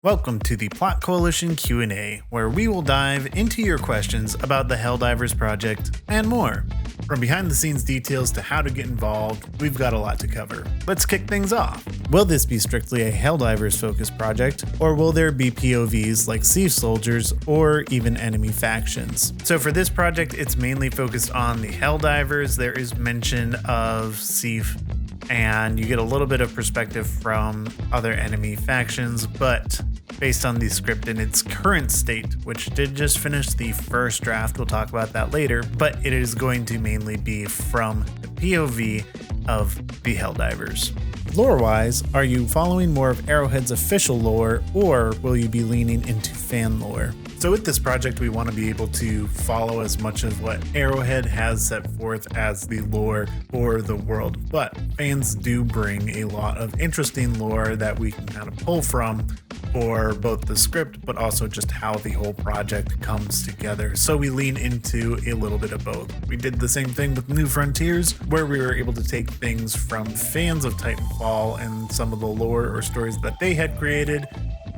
Welcome to the Plot Coalition Q&A, where we will dive into your questions about the Helldivers project and more. From behind the scenes details to how to get involved, we've got a lot to cover. Let's kick things off. Will this be strictly a Helldivers focused project, or will there be POVs like Siege soldiers or even enemy factions? So for this project, it's mainly focused on the Helldivers. There is mention of Siege, and you get a little bit of perspective from other enemy factions, but based on the script in its current state, which did just finish the first draft, we'll talk about that later, but it is going to mainly be from the POV of the Helldivers. Lore-wise, are you following more of Arrowhead's official lore, or will you be leaning into fan lore? So with this project, we want to be able to follow as much of what Arrowhead has set forth as the lore for the world, but fans do bring a lot of interesting lore that we can kind of pull from for both the script, but also just how the whole project comes together. So we lean into a little bit of both. We did the same thing with New Frontiers, where we were able to take things from fans of Titanfall and some of the lore or stories that they had created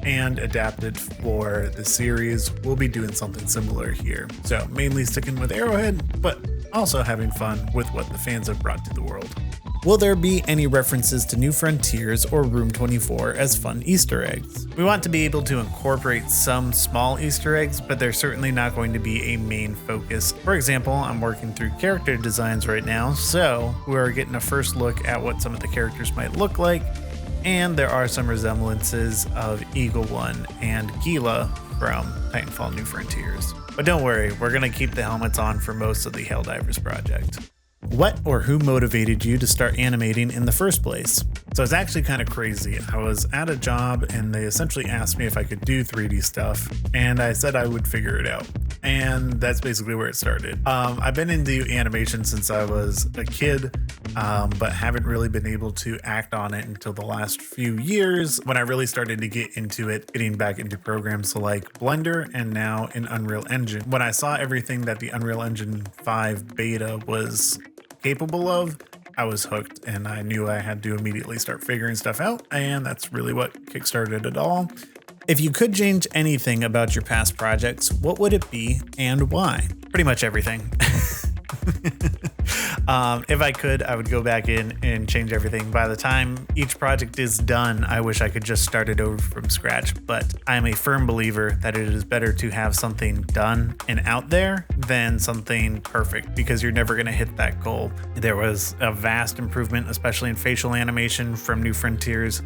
and adapted for the series. We'll be doing something similar here. So mainly sticking with Arrowhead, but also having fun with what the fans have brought to the world. Will there be any references to New Frontiers or Room 24 as fun Easter eggs? We want to be able to incorporate some small Easter eggs, but they're certainly not going to be a main focus. For example, I'm working through character designs right now, so we're getting a first look at what some of the characters might look like, and there are some resemblances of Eagle One and Gila from Titanfall New Frontiers. But don't worry, we're going to keep the helmets on for most of the Helldivers project. What or who motivated you to start animating in the first place? So it's actually kind of crazy. I was at a job and they essentially asked me if I could do 3D stuff, and I said I would figure it out. And that's basically where it started. I've been into animation since I was a kid, but haven't really been able to act on it until the last few years when I really started to get into it, getting back into programs like Blender and now in Unreal Engine. When I saw everything that the Unreal Engine 5 beta was capable of, I was hooked, and I knew I had to immediately start figuring stuff out, and that's really what kickstarted it all. If you could change anything about your past projects, what would it be and why? Pretty much everything. If I could, I would go back in and change everything. By the time each project is done, I wish I could just start it over from scratch, but I'm a firm believer that it is better to have something done and out there than something perfect, because you're never going to hit that goal. There was a vast improvement, especially in facial animation, from New Frontiers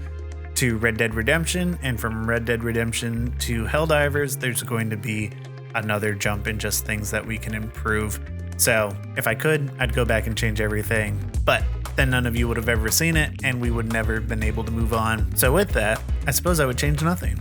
to Red Dead Redemption, and from Red Dead Redemption to Helldivers, there's going to be another jump in just things that we can improve. So if I could, I'd go back and change everything, but then none of you would have ever seen it and we would never have been able to move on. So with that, I suppose I would change nothing.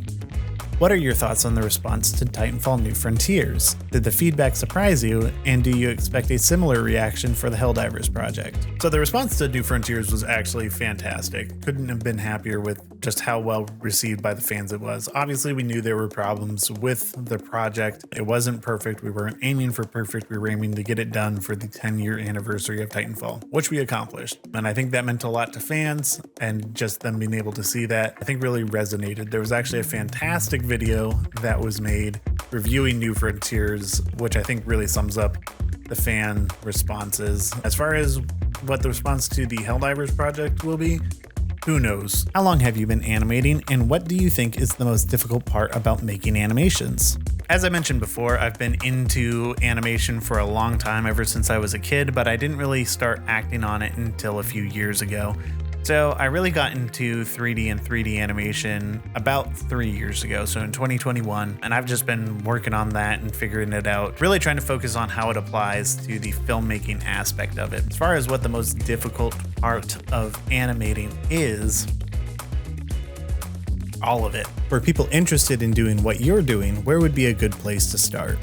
What are your thoughts on the response to Titanfall New Frontiers? Did the feedback surprise you, and do you expect a similar reaction for the Helldivers project? So the response to New Frontiers was actually fantastic. Couldn't have been happier with just how well received by the fans it was. Obviously, we knew there were problems with the project. It wasn't perfect. We weren't aiming for perfect. We were aiming to get it done for the 10-year anniversary of Titanfall, which we accomplished. And I think that meant a lot to fans, and just them being able to see that, I think really resonated. There was actually a fantastic video that was made reviewing New Frontiers, which I think really sums up the fan responses. As far as what the response to the Helldivers project will be, who knows? How long have you been animating, and what do you think is the most difficult part about making animations? As I mentioned before, I've been into animation for a long time, ever since I was a kid, but I didn't really start acting on it until a few years ago. So I really got into 3D and 3D animation about 3 years ago, so in 2021, and I've just been working on that and figuring it out, really trying to focus on how it applies to the filmmaking aspect of it. As far as what the most difficult part of animating is, all of it. For people interested in doing what you're doing, where would be a good place to start?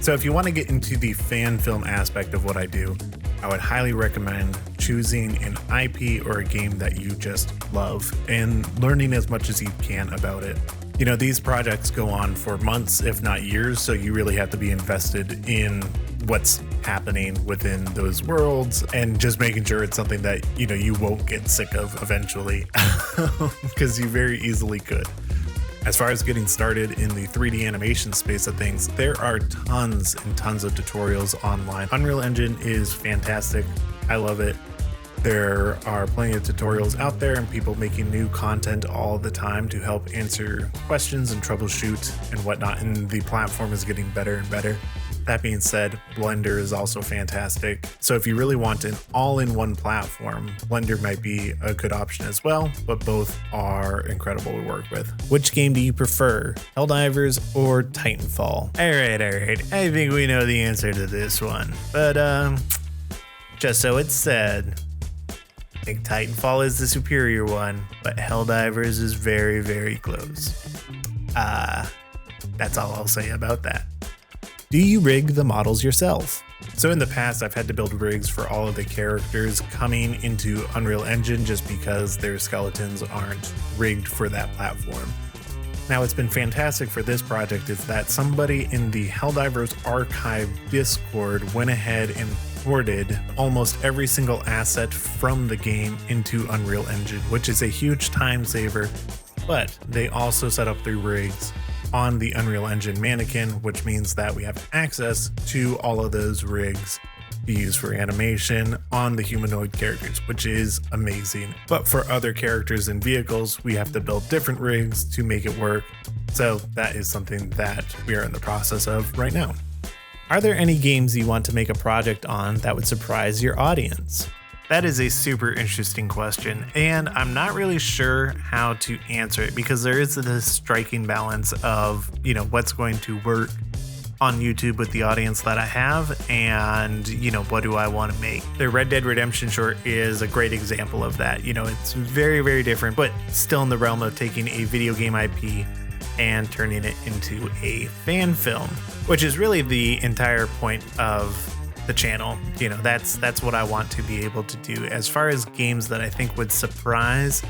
So if you want to get into the fan film aspect of what I do, I would highly recommend choosing an IP or a game that you just love and learning as much as you can about it. You know, these projects go on for months, if not years, so you really have to be invested in what's happening within those worlds and just making sure it's something that, you know, you won't get sick of eventually, because you very easily could. As far as getting started in the 3D animation space of things, there are tons and tons of tutorials online. Unreal Engine is fantastic. I love it. There are plenty of tutorials out there and people making new content all the time to help answer questions and troubleshoot and whatnot, and the platform is getting better and better. That being said, Blender is also fantastic. So if you really want an all-in-one platform, Blender might be a good option as well, but both are incredible to work with. Which game do you prefer, Helldivers or Titanfall? All right. I think we know the answer to this one, but just so it's said, I think Titanfall is the superior one, but Helldivers is very, very close. That's all I'll say about that. Do you rig the models yourself? So in the past, I've had to build rigs for all of the characters coming into Unreal Engine just because their skeletons aren't rigged for that platform. Now, what's been fantastic for this project is that somebody in the Helldivers Archive Discord went ahead and ported almost every single asset from the game into Unreal Engine, which is a huge time saver, but they also set up the rigs on the Unreal Engine mannequin, which means that we have access to all of those rigs to use for animation on the humanoid characters, which is amazing. But for other characters and vehicles, we have to build different rigs to make it work. So that is something that we are in the process of right now. Are there any games you want to make a project on that would surprise your audience? That is a super interesting question, and I'm not really sure how to answer it because there is this striking balance of, what's going to work on YouTube with the audience that I have and, what do I want to make? The Red Dead Redemption short is a great example of that. It's very, very different, but still in the realm of taking a video game IP and turning it into a fan film, which is really the entire point of the channel. That's what I want to be able to do as far as games that I think would surprise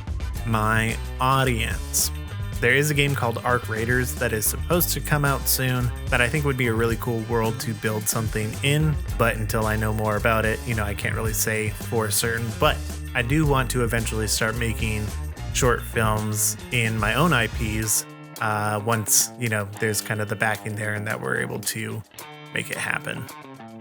my audience. There is a game called Arc Raiders that is supposed to come out soon that I think would be a really cool world to build something in, but until I know more about it, I can't really say for certain. But I do want to eventually start making short films in my own IPs once there's kind of the backing there and that we're able to make it happen.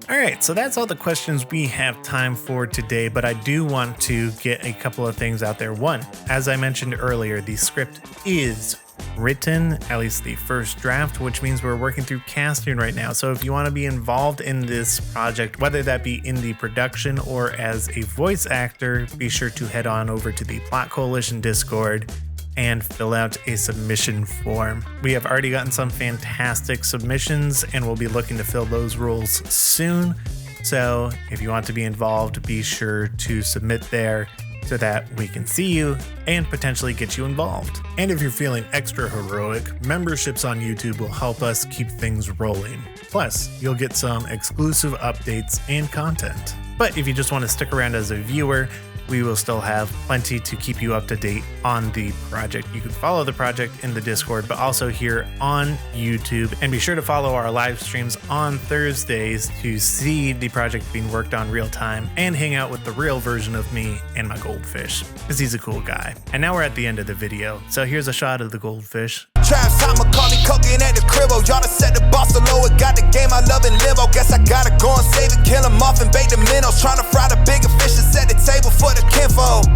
All right, so that's all the questions we have time for today, but I do want to get a couple of things out there. One, as I mentioned earlier, the script is written, at least the first draft, which means we're working through casting right now. So if you want to be involved in this project, whether that be in the production or as a voice actor, be sure to head on over to the Plot Coalition Discord and fill out a submission form. We have already gotten some fantastic submissions and we'll be looking to fill those roles soon. So if you want to be involved, be sure to submit there so that we can see you and potentially get you involved. And if you're feeling extra heroic, memberships on YouTube will help us keep things rolling. Plus, you'll get some exclusive updates and content. But if you just want to stick around as a viewer, we will still have plenty to keep you up to date on the project. You can follow the project in the Discord, but also here on YouTube. And be sure to follow our live streams on Thursdays to see the project being worked on real time and hang out with the real version of me and my goldfish, because he's a cool guy. And now we're at the end of the video. So here's a shot of the goldfish. Traps, I'm Macaulay cooking at the cribbo. Y'all done set the boss so low, it got the game I love and live. Guess I gotta go and save it, kill him off and bake the minnows. Trying to fry the bigger fish and set the table for the kinfolk.